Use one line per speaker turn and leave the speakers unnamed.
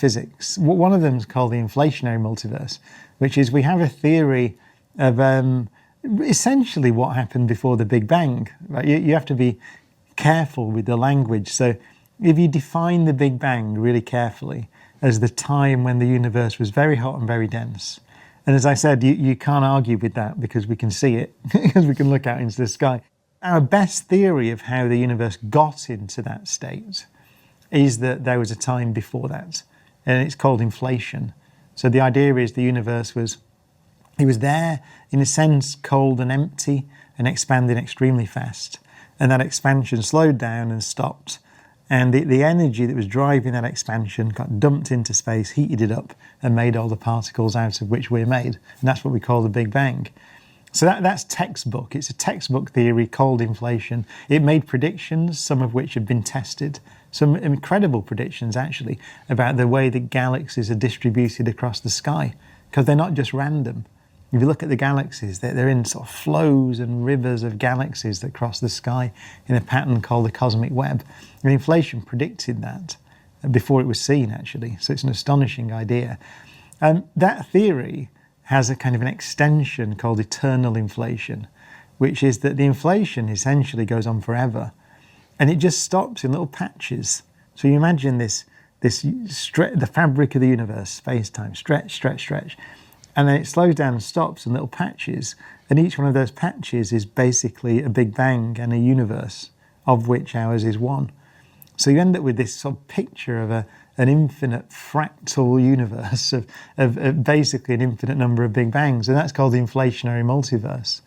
physics. One of them is called the inflationary multiverse, which is we have a theory of essentially what happened before the Big Bang. Right? You have to be careful with the language. So if you define the Big Bang really carefully as the time when the universe was very hot and very dense, and as I said, you can't argue with that because we can see it, because we can look out into the sky. Our best theory of how the universe got into that state is that there was a time before that, and it's called inflation. So the idea is the universe was there, in a sense, cold and empty and expanding extremely fast. And that expansion slowed down and stopped. And the energy that was driving that expansion got dumped into space, heated it up, and made all the particles out of which we're made. And that's what we call the Big Bang. So that's textbook. It's a textbook theory called inflation. It made predictions, some of which have been tested. Some incredible predictions, actually, about the way that galaxies are distributed across the sky, because they're not just random. If you look at the galaxies, they're in sort of flows and rivers of galaxies that cross the sky in a pattern called the cosmic web. And inflation predicted that before it was seen, actually. So it's an astonishing idea. That theory has a kind of an extension called eternal inflation, which is that the inflation essentially goes on forever. And it just stops in little patches. So you imagine the fabric of the universe, space-time, stretch, stretch, stretch. And then it slows down and stops in little patches. And each one of those patches is basically a Big Bang and a universe, of which ours is one. So you end up with this sort of picture of an infinite fractal universe of basically an infinite number of Big Bangs. And that's called the inflationary multiverse.